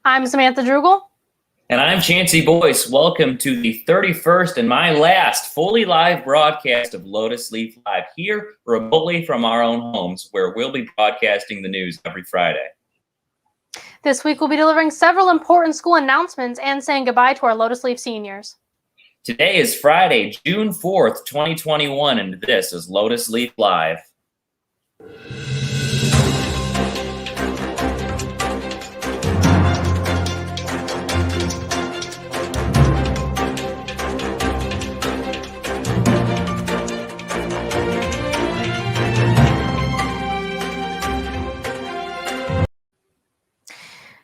I'm Samantha Drugel. And I'm Chancey Boyce. Welcome to the 31st and my last fully live broadcast of Lotus Leaf Live here remotely from our own homes, where we'll be broadcasting the news every Friday. This week we'll be delivering several important school announcements and saying goodbye to our Lotus Leaf seniors. Today is Friday, June 4th, 2021, and this is Lotus Leaf Live.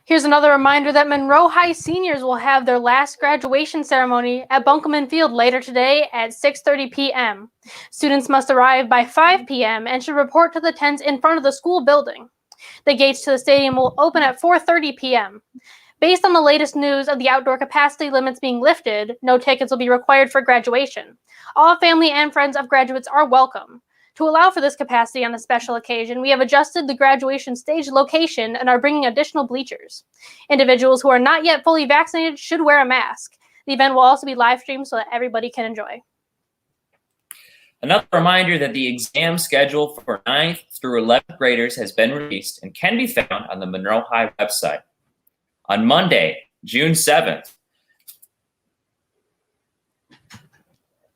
Here's another reminder that Monroe High seniors will have their last graduation ceremony at Bunkelman Field later today at 6:30 p.m. Students must arrive by 5 p.m. and should report to the tents in front of the school building. The gates to the stadium will open at 4:30 p.m. Based on the latest news of the outdoor capacity limits being lifted, no tickets will be required for graduation. All family and friends of graduates are welcome. To allow for this capacity on a special occasion, we have adjusted the graduation stage location and are bringing additional bleachers. Individuals who are not yet fully vaccinated should wear a mask. The event will also be live streamed so that everybody can enjoy. Another reminder that the exam schedule for 9th through 11th graders has been released and can be found on the Monroe High website. On Monday, June 7th,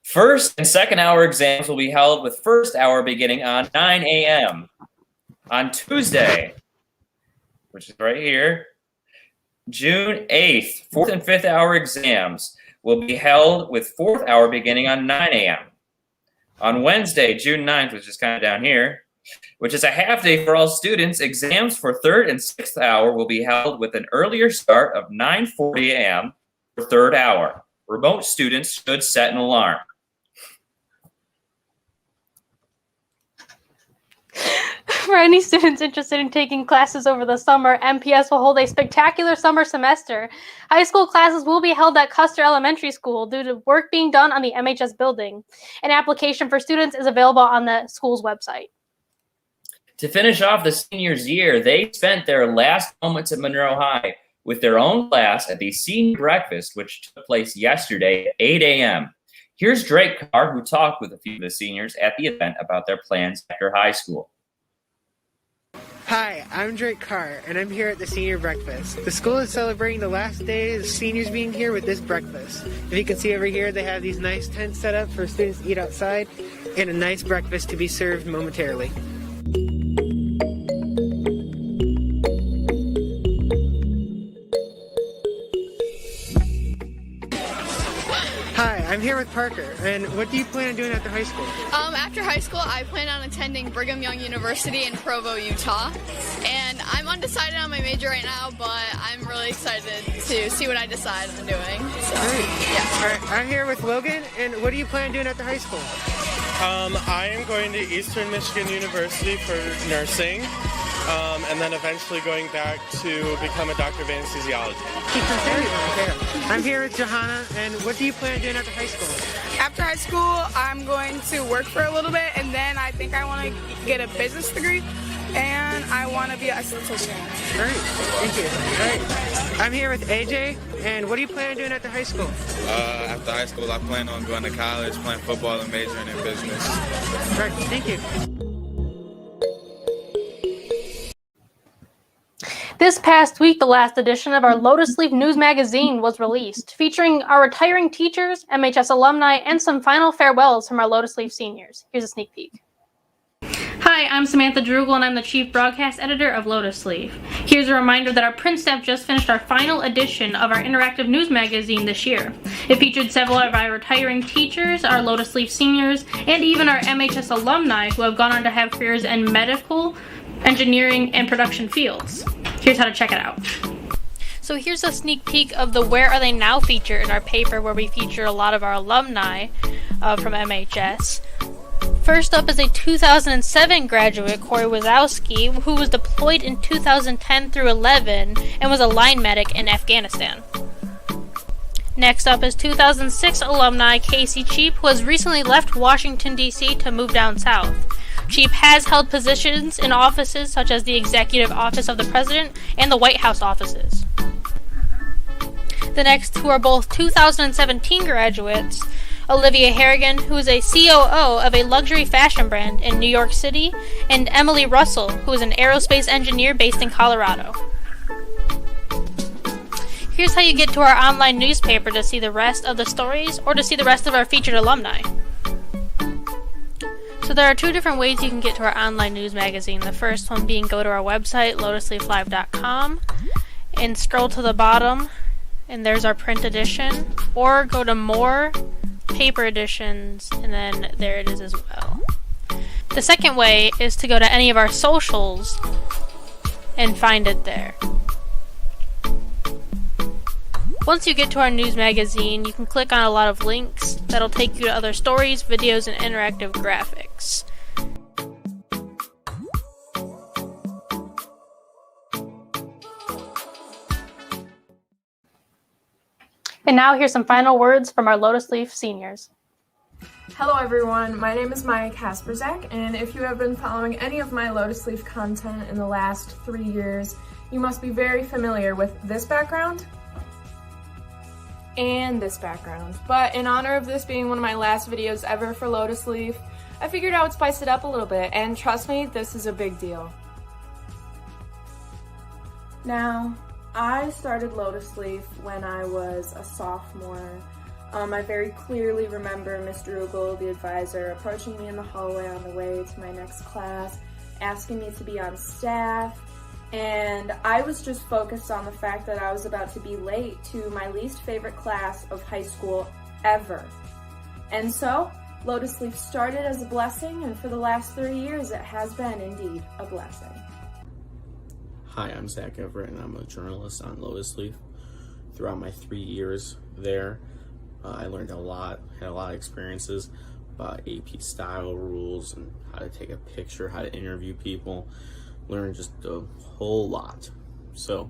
first and second hour exams will be held with first hour beginning on 9 a.m. On Tuesday, which is right here, June 8th, fourth and fifth hour exams will be held with fourth hour beginning on 9 a.m. On Wednesday, June 9th, which is kind of down here, which is a half day for all students, exams for third and sixth hour will be held with an earlier start of 9:40 a.m. for third hour. Remote students should set an alarm. For any students interested in taking classes over the summer, MPS will hold a spectacular summer semester. High school classes will be held at Custer Elementary School due to work being done on the MHS building. An application for students is available on the school's website. To finish off the seniors' year, they spent their last moments at Monroe High with their own class at the senior breakfast, which took place yesterday at 8 a.m. Here's Drake Carr, who talked with a few of the seniors at the event about their plans after high school. Hi, I'm Drake Carr, and I'm here at the senior breakfast. The school is celebrating the last day of seniors being here with this breakfast. If you can see over here, they have these nice tents set up for students to eat outside, and a nice breakfast to be served momentarily. Hi, I'm here with Parker, and what do you plan on doing after high school? After high school, I plan on attending Brigham Young University in Provo, Utah, and I'm undecided on my major right now, but I'm really excited to see what I decide on doing. So, Great. yeah. All right, I'm here with Logan, and what do you plan on doing after high school? I am going to Eastern Michigan University for nursing, and then eventually going back to become a doctor of anesthesiology. I'm here with Johanna, and what do you plan on doing after high school? After high school, I'm going to work for a little bit, and then I think I want to get a business degree, and I want to be an esthetician. Great, thank you. Great. I'm here with AJ, and what do you plan on doing after high school? After high school, I plan on going to college, playing football, and majoring in business. Great, thank you. This past week, the last edition of our Lotus Leaf News magazine was released, featuring our retiring teachers, MHS alumni, and some final farewells from our Lotus Leaf seniors. Here's a sneak peek. Hi, I'm Samantha Drugel, and I'm the Chief Broadcast Editor of Lotus Leaf. Here's a reminder that our print staff just finished our final edition of our interactive news magazine this year. It featured several of our retiring teachers, our Lotus Leaf seniors, and even our MHS alumni who have gone on to have careers in medical, engineering, and production fields. Here's how to check it out. So here's a sneak peek of the Where Are They Now feature in our paper, where we feature a lot of our alumni from MHS. First up is a 2007 graduate, Corey Wazowski, who was deployed in 2010 through 11 and was a line medic in Afghanistan. Next up is 2006 alumni Casey Cheap, who has recently left Washington, D.C. to move down south. Cheap has held positions in offices such as the Executive Office of the President and the White House offices. The next two are both 2017 graduates, Olivia Harrigan, who is a COO of a luxury fashion brand in New York City, and Emily Russell, who is an aerospace engineer based in Colorado. Here's how you get to our online newspaper to see the rest of the stories or to see the rest of our featured alumni. So there are two different ways you can get to our online news magazine. The first one being go to our website, lotusleaflive.com, and scroll to the bottom, and there's our print edition, or go to more, paper editions, and then there it is as well. The second way is to go to any of our socials and find it there. Once you get to our news magazine, you can click on a lot of links that'll take you to other stories, videos, and interactive graphics. And now here's some final words from our Lotus Leaf seniors. Hello everyone, my name is Maya Kasperzak, and if you have been following any of my Lotus Leaf content in the last 3 years, you must be very familiar with this background and this background. But in honor of this being one of my last videos ever for Lotus Leaf, I figured I would spice it up a little bit, and trust me, this is a big deal. Now, I started Lotus Leaf when I was a sophomore. I very clearly remember Mr. Ugal, the advisor, approaching me in the hallway on the way to my next class, asking me to be on staff, and I was just focused on the fact that I was about to be late to my least favorite class of high school ever. And so, Lotus Leaf started as a blessing, and for the last 3 years it has been indeed a blessing. Hi, I'm Zach Everett, and I'm a journalist on Lotus Leaf. Throughout my 3 years there, I learned a lot, had a lot of experiences about AP style rules and how to take a picture, how to interview people, learned just a whole lot. So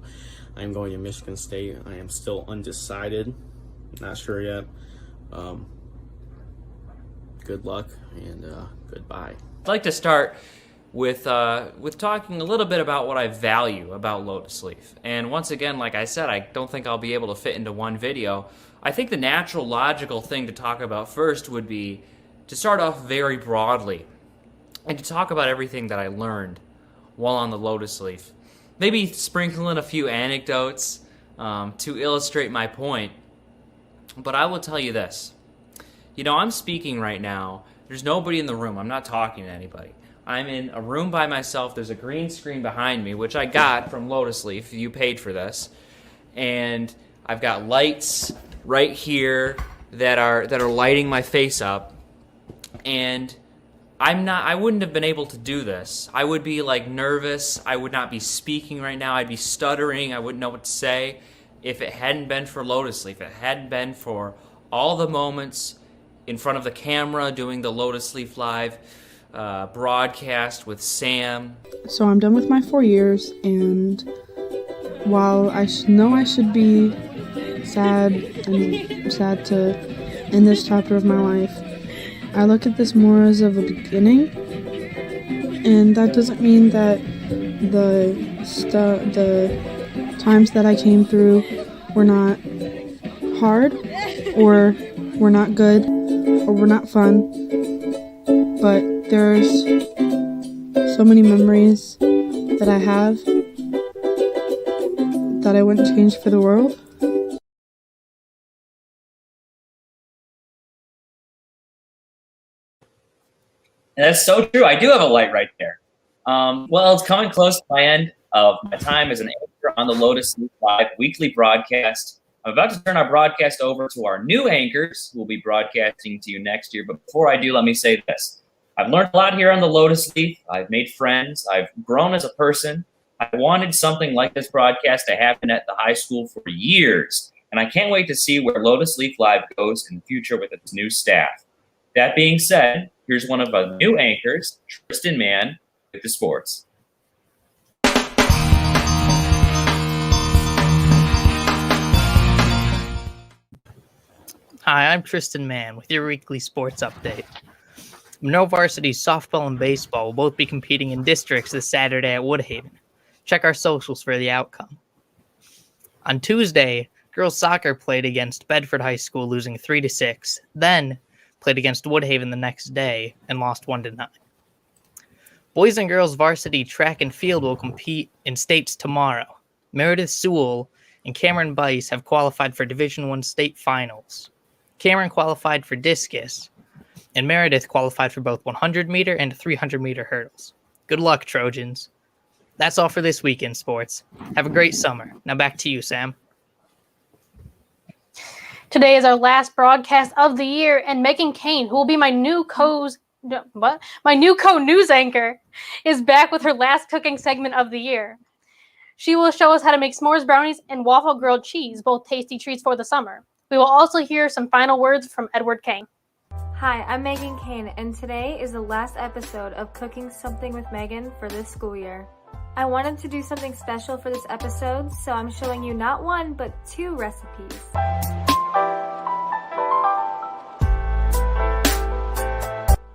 I'm going to Michigan State. I am still undecided, not sure yet. Good luck and goodbye. I'd like to start with talking a little bit about what I value about Lotus Leaf. And once again, like I said, I don't think I'll be able to fit into one video. I think the natural, logical thing to talk about first would be to start off very broadly and to talk about everything that I learned while on the Lotus Leaf. Maybe sprinkle in a few anecdotes to illustrate my point. But I will tell you this. You know, I'm speaking right now. There's nobody in the room. I'm not talking to anybody. I'm in a room by myself. There's a green screen behind me, which I got from Lotus Leaf. You paid for this. And I've got lights right here that are lighting my face up. And I wouldn't have been able to do this. I would be like nervous. I would not be speaking right now. I'd be stuttering. I wouldn't know what to say if it hadn't been for Lotus Leaf. If it hadn't been for all the moments in front of the camera doing the Lotus Leaf Live broadcast with Sam. So I'm done with my 4 years, and while I know I should be sad to end this chapter of my life, I look at this more as of a beginning, and that doesn't mean that the times that I came through were not hard, or were not good, or were not fun, but there's so many memories that I have that I wouldn't change for the world. And that's so true. I do have a light right there. Well, it's coming close to my end of my time as an anchor on the Lotus Leaf Live weekly broadcast. I'm about to turn our broadcast over to our new anchors who will be broadcasting to you next year. But before I do, let me say this. I've learned a lot here on the Lotus Leaf. I've made friends. I've grown as a person. I wanted something like this broadcast to happen at the high school for years. And I can't wait to see where Lotus Leaf Live goes in the future with its new staff. That being said, here's one of our new anchors, Tristan Mann, with the sports. Hi, I'm Tristan Mann with your weekly sports update. Monroe varsity softball and baseball will both be competing in districts this Saturday at Woodhaven. Check our socials for the outcome. On Tuesday, Girls soccer played against Bedford High School, losing 3-6, then played against Woodhaven the next day and lost 1-9. Boys and girls varsity track and field will compete in states tomorrow. Meredith Sewell and Cameron Bice have qualified for Division I state finals. Cameron qualified for discus, and Meredith qualified for both 100-meter and 300-meter hurdles. Good luck, Trojans. That's all for this week in sports. Have a great summer. Now back to you, Sam. Today is our last broadcast of the year, and Megan Kane, who will be my new co-news anchor, is back with her last cooking segment of the year. She will show us how to make s'mores brownies and waffle grilled cheese, both tasty treats for the summer. We will also hear some final words from Edward Kane. Hi, I'm Megan Kane, and today is the last episode of Cooking Something with Megan for this school year. I wanted to do something special for this episode, so I'm showing you not one, but 2 recipes.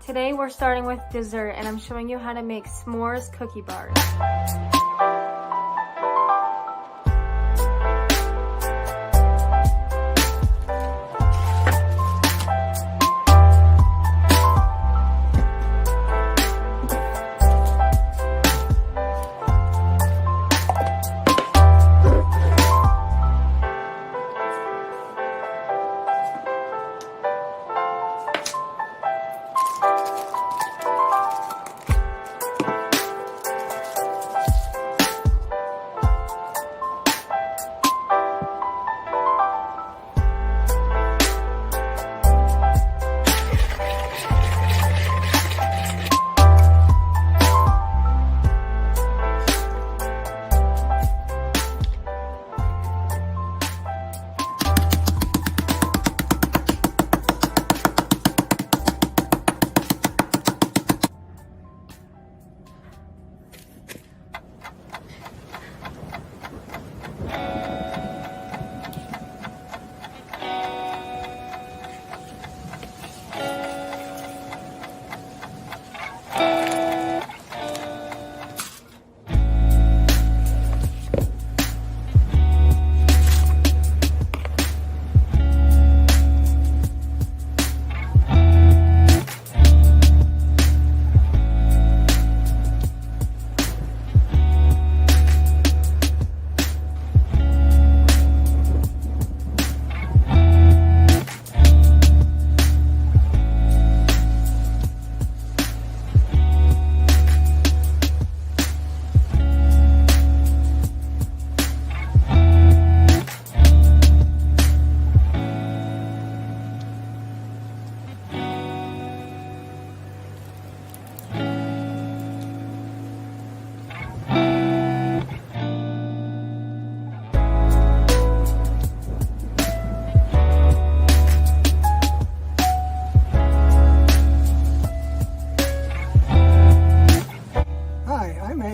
Today we're starting with dessert, and I'm showing you how to make s'mores cookie bars.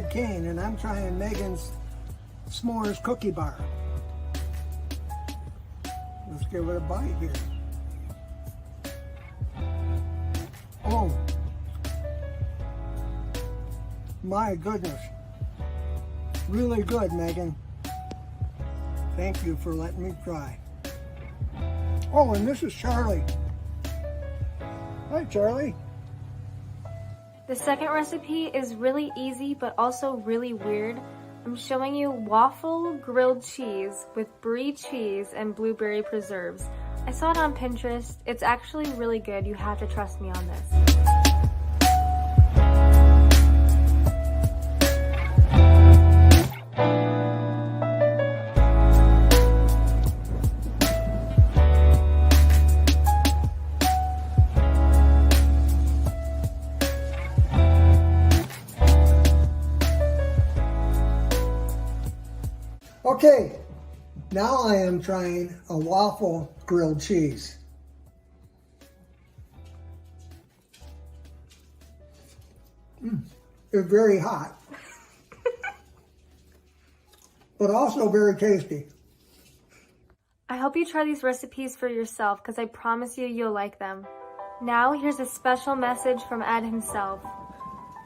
Kane, and I'm trying Megan's s'mores cookie bar. Let's give it a bite here. Oh, my goodness. Really good, Megan. Thank you for letting me try. Oh, and this is Charlie. Hi, Charlie. The second recipe is really easy but also really weird. I'm showing you waffle grilled cheese with brie cheese and blueberry preserves. I saw it on Pinterest. It's actually really good. You have to trust me on this. Okay, now I am trying a waffle grilled cheese. It's very hot, but also very tasty. I hope you try these recipes for yourself because I promise you you'll like them. Now here's a special message from Ed himself.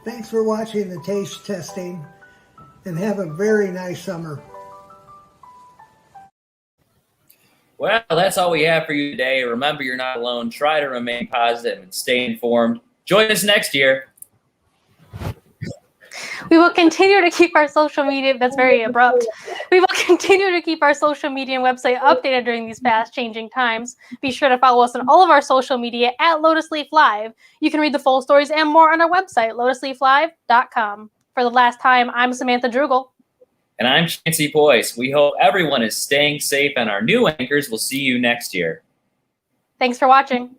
Thanks for watching the taste testing and have a very nice summer. Well, that's all we have for you today. Remember, you're not alone. Try to remain positive and stay informed. Join us next year. We will continue to keep our social media, that's very abrupt. We will continue to keep our social media and website updated during these fast changing times. Be sure to follow us on all of our social media at Lotus Leaf Live. You can read the full stories and more on our website, lotusleaflive.com. For the last time, I'm Samantha Drugel. And I'm Chancey Boyce. We hope everyone is staying safe, and our new anchors will see you next year. Thanks for watching.